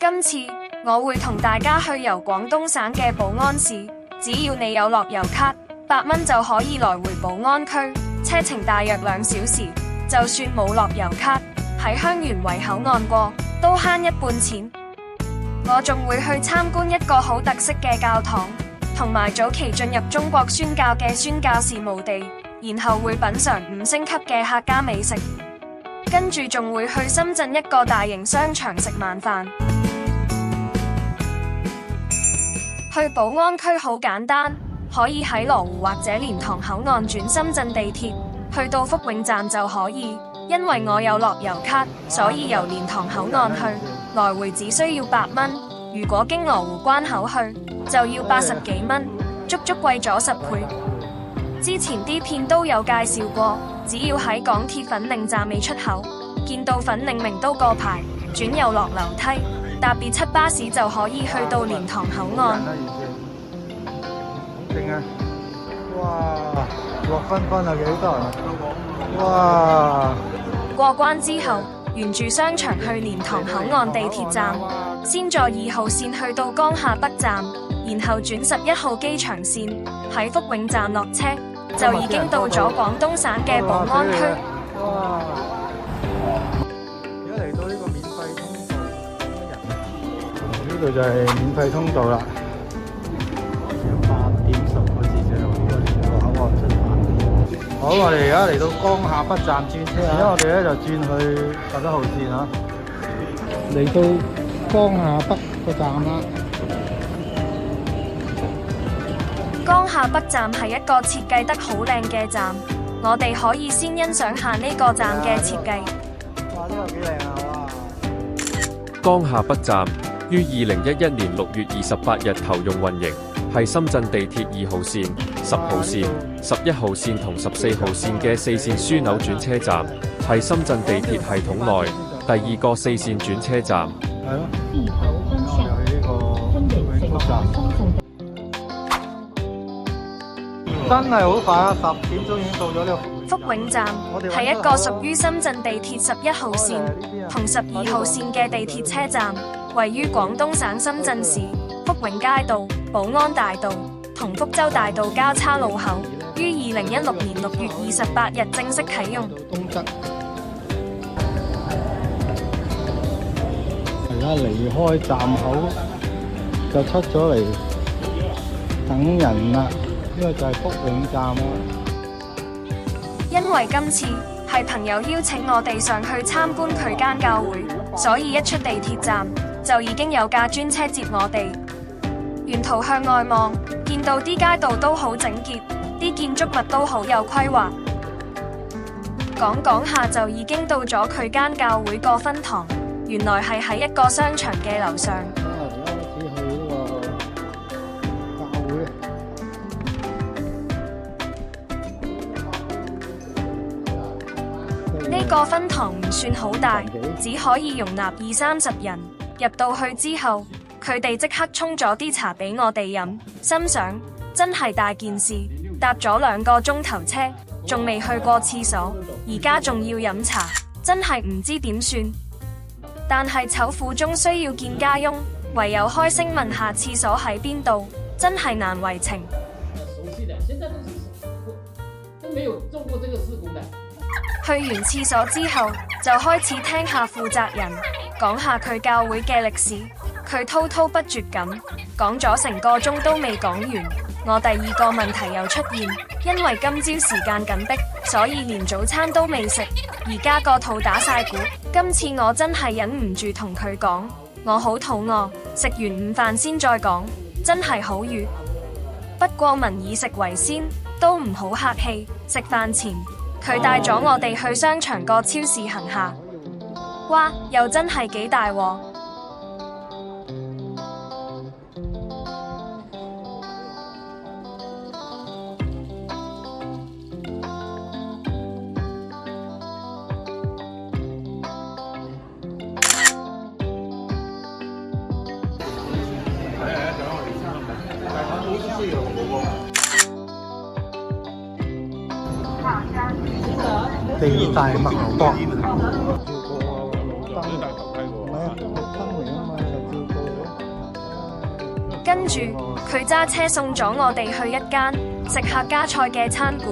今次我會同大家去遊廣東省嘅寶安市，只要你有樂遊卡，8蚊就可以來回寶安區，車程大約2小時。就算冇樂遊卡，喺香園圍口岸過都慳一半錢。我仲會去參觀一個好特色嘅教堂，同埋早期進入中國宣教嘅宣教士墓地，然後會品嘗5星級嘅客家美食，跟住仲會去深圳一個大型商場食晚飯。去寶安區好簡單，可以喺羅湖或者蓮塘口岸轉深圳地鐵，去到福永站就可以。因為我有樂遊卡，所以由蓮塘口岸去，來回只需要8蚊。如果經羅湖關口去，就要80幾蚊，足足貴咗10倍。之前啲片都有介紹過，只要喺港鐵粉嶺站尾出口，見到粉嶺名都個牌，轉右落樓梯，搭別七巴士就可以去到蓮塘口岸。正啊！哇，落分有幾多人？哇！過關之後，沿住商場去蓮塘口岸地鐵站，先坐2號線去到江夏北站，然後轉11號機場線，喺福永站落車，就已經到咗廣東省嘅寶安區。哇！而家嚟到呢個免費通道，呢度就係免費通道啦。8點10個字就由呢個口岸出發。好，我哋而家嚟到江夏北站轉車，而家我哋咧就轉去11號線啊。嚟到江夏北個站啦。江夏北站係一個設計得好靚嘅站，我哋可以先欣賞下呢個站嘅設計。哇，呢個幾靚啊！哇！江夏北站於2011年6月28日投用運營，係深圳地鐵2號線、10號線、11號線同14號線嘅4線樞紐轉車站，係深圳地鐵系統內第2個4線轉車站。係咯，又去呢個永福站。真係好快啊！10點鐘已經到咗呢個福永站係一個屬於深圳地鐵11號線同12號線嘅地鐵車站，位於廣東省深圳市福永街道、寶安大道同福州大道交叉路口，於2016年6月28日正式啟用。東側，而家離開站口就出咗嚟等人啦。呢個就係福永站啦。因為今次係朋友邀請我哋上去參觀佢間教會，所以一出地鐵站就已經有架專車接我哋。沿途向外望，見到啲街道都好整潔，啲建築物都好有規劃。講下就已經到咗佢間教會個分堂，原來係喺一個商場嘅樓上。呢個分堂唔算好大，只可以容納20-30人。入到去之後，佢哋即刻沖咗啲茶俾我哋飲，心想真係大件事，搭咗2個鐘頭車，仲未去過廁所，而家仲要飲茶，真係唔知點算。但係醜婦終需要見家翁，唯有開聲問下廁所喺邊度，真係難為情。去完廁所之後，就開始聽下負責人講下佢教會嘅歷史。佢滔滔不絕咁講咗成個鐘都未講完。我第2個問題又出現，因為今朝時間緊迫，所以連早餐都未食，而家個肚打晒鼓。今次我真係忍唔住同佢講，我好肚餓，食完午飯先再講，真係好餓。不過民以食為先，都唔好客氣。食飯前，佢帶咗我哋去商場個超市行下，哇，又真係幾大喎！地大物博，照個老燈，唔係啊，綠燈嚟啊嘛，就照跟住佢揸車送咗我哋去一間食客家菜嘅餐館。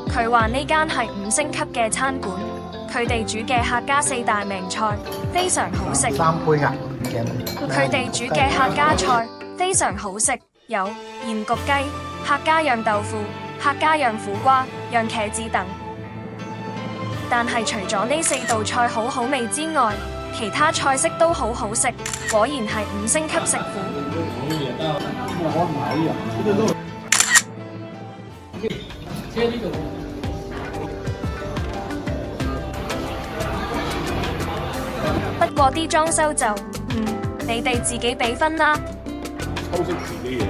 佢話呢間係5星級嘅餐館，佢哋煮嘅客家4大名菜非常好食。佢哋煮嘅客家菜非常好食，有鹽焗雞、客家釀豆腐、客家釀苦瓜、釀茄子等。但係除咗呢4道菜好好味之外，其他菜式都好好食，果然係5星級食府。不過啲裝修就，你哋自己俾分啦。偷識自己嘢。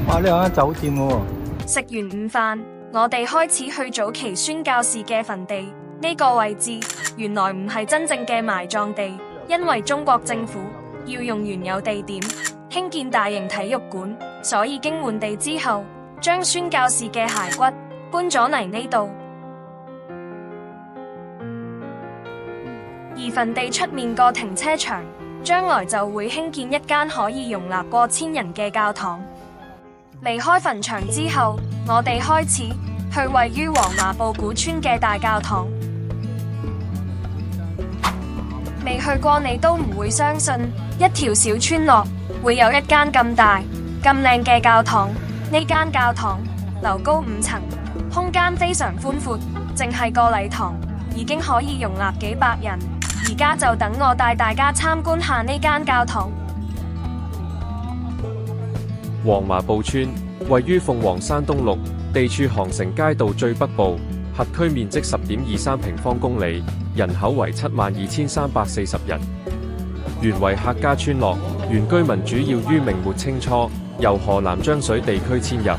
哇！呢間酒店喎。食完午飯，我哋開始去早期宣教士嘅墳地。呢個位置原來唔係真正嘅埋葬地，因為中國政府要用原有地點興建大型體育館，所以經換地之後，將宣教士嘅骸骨搬咗嚟呢度。而墳地出面個停車場，將來就會興建一間可以容納過1000人嘅教堂。離開墳場之後，我哋開始去位於黃麻布古村嘅大教堂。未去過你都唔會相信，一條小村落會有一間咁大、咁靚嘅教堂。呢間教堂樓高5層，空間非常寬闊，淨係個禮堂已經可以容納幾百人。而家就等我帶大家參觀下呢間教堂。黃麻布村位於鳳凰山東麓，地處航城街道最北部，轄區面積10.23平方公里，人口為72,340人。原為客家村落，原居民主要於明末清初由河南漿水地區遷入。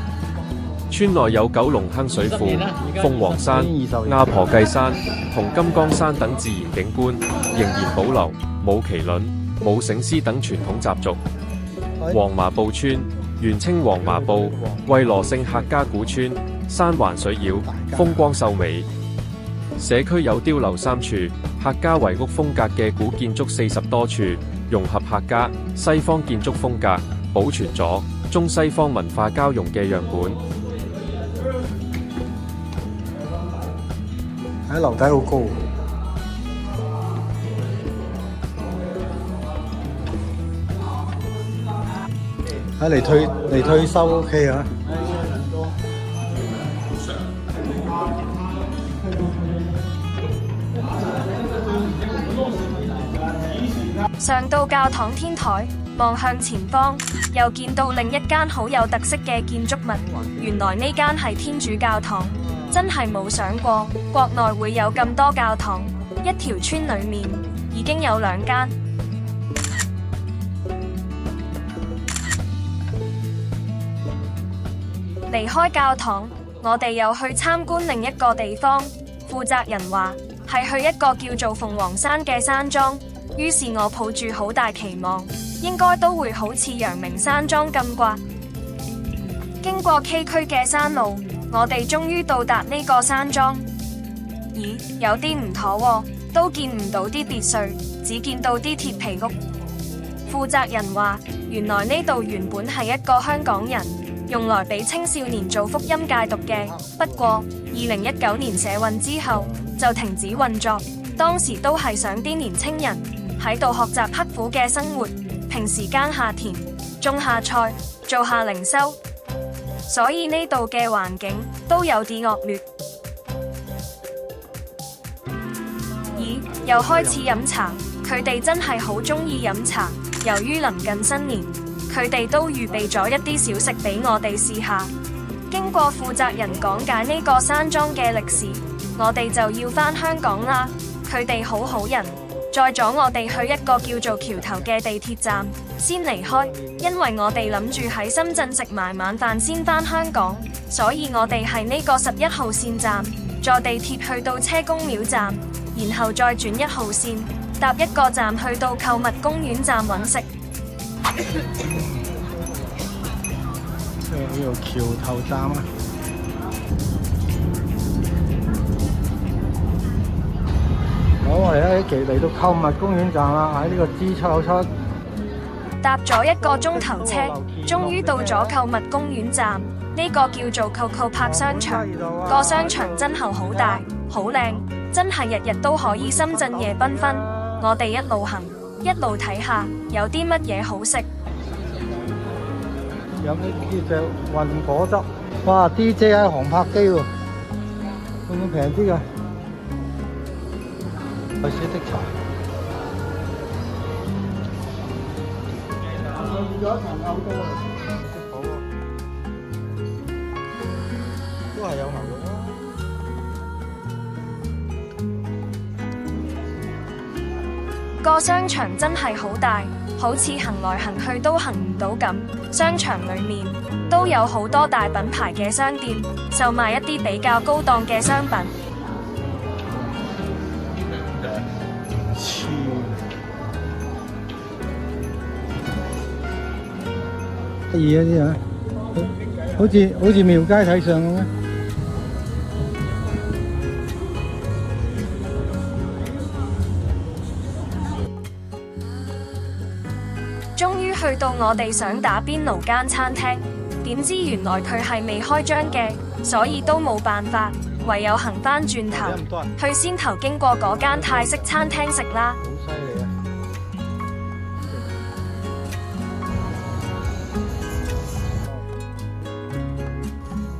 村內有九龍坑水庫、鳳凰山、鴨婆髻山同金剛山等自然景觀，仍然保留舞麒麟、舞醒獅等傳統習俗。黃麻布村原稱黃麻布，為羅姓客家古村，山環水繞，風光秀美。社區有碉樓3處，客家圍屋風格嘅古建築40多處，融合客家、西方建築風格，保存咗中西方文化交融嘅樣本。喺樓底好高。嚟退休 OK 啊！上到教堂天台，望向前方，又見到另一間好有特色嘅建築物。原來呢間係天主教堂，真係冇想過國內會有咁多教堂。一條村裏面已經有2間。離開教堂，我哋又去參觀另一個地方。負責人話係去一個叫做鳳凰山嘅山莊，於是我抱住好大期望，應該都會好似陽明山莊咁啩。經過崎嶇嘅山路，我哋終於到達呢個山莊。咦，有啲唔妥喎，都見唔到啲別墅，只見到啲鐵皮屋。負責人話，原來呢度原本係一個香港人用來俾青少年做福音戒毒嘅，不過2019年社運之後就停止運作。當時都係想啲年青人喺度學習刻苦嘅生活，平時耕下田、種下菜、做下零售，所以呢度嘅環境都有啲惡劣。咦，又開始飲茶，佢哋真係好鍾意飲茶。由於臨近新年，佢哋都預備咗一啲小食俾我哋試下。經過負責人講解呢個山莊嘅歷史，我哋就要返香港啦。佢哋好好人，載咗我哋去一個叫做橋頭嘅地鐵站先離開，因為我哋諗住喺深圳食埋晚飯先返香港，所以我哋係呢個11號線站坐地鐵去到車公廟站，然後再轉1號線搭一個站去到購物公園站揾食。呢個橋頭站啊！期嚟到購物公園站啦，喺呢個 G 出口出。搭咗1個鐘頭車，終於到咗購物公園站。呢個叫做 Coco Park 商場，個商場真係好大，好靚，真係日日都可以深圳夜繽紛。我哋一路行，一路睇下有啲乜嘢好食。飲呢隻運果汁，哇 ！DJ 喺航拍機喎，會唔會平啲㗎？愛斯的茶。咗一層牛多啊！都係有牛肉啦。個商場真係好大，好似行來行去都行唔到咁。商場裏面都有好多大品牌嘅商店，售賣一啲比較高檔嘅商品。得意啊啲啊，好似廟街睇相咁咩？終於去到我哋想打邊爐間餐廳，點知原來佢係未開張嘅，所以都冇辦法，唯有行返轉頭去先頭經過嗰間泰式餐廳食啦。好犀利啊！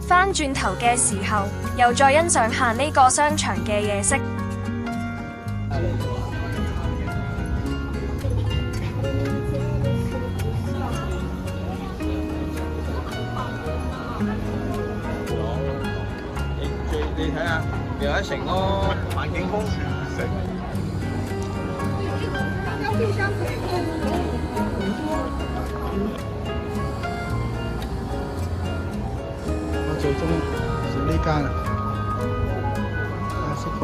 返轉頭嘅時候，又再欣賞下呢個商場嘅夜色。你睇下，又一城咯，環境風城。我最中意食呢間啊，食火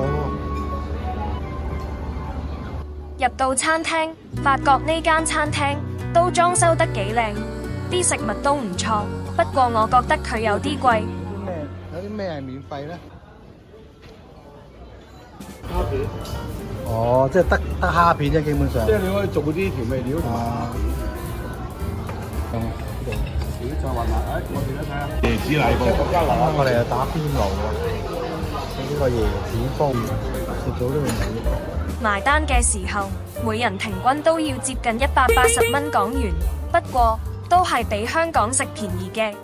鍋。入到餐廳，發覺呢間餐廳都裝修得幾靚，啲食物都唔錯。不過我覺得佢有啲貴。有啲咩係免費咧？蝦片，哦，即係得蝦片啫，基本上。即係你可以做啲調味料同埋小菜混埋。我哋睇下椰子奶糕。我哋又打邊爐喎，呢個椰子煲食咗都唔少。埋單嘅時候，每人平均都要接近180蚊港元，不過都係比香港食便宜嘅。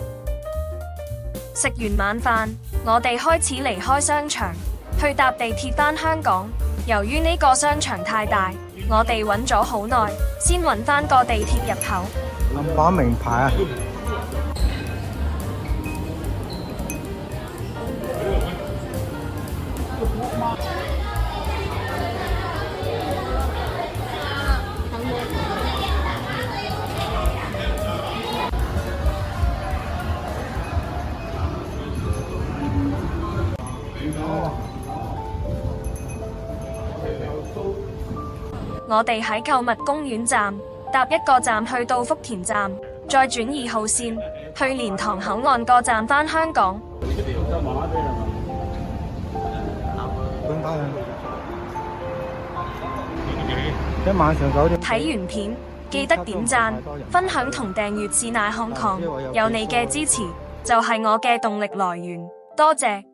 食完晚飯，我哋開始離開商場，去搭地鐵返香港。由於呢個商場太大，我哋揾咗好耐，先揾返個地鐵入口。冧把名牌啊！我哋喺購物公園站搭一個站去到福田站，再轉2號線去蓮塘口岸個站返香港。一晚上9點。睇完片記得點讚、分享同訂閱是乃康抗，有你嘅支持就係我嘅動力來源，多謝。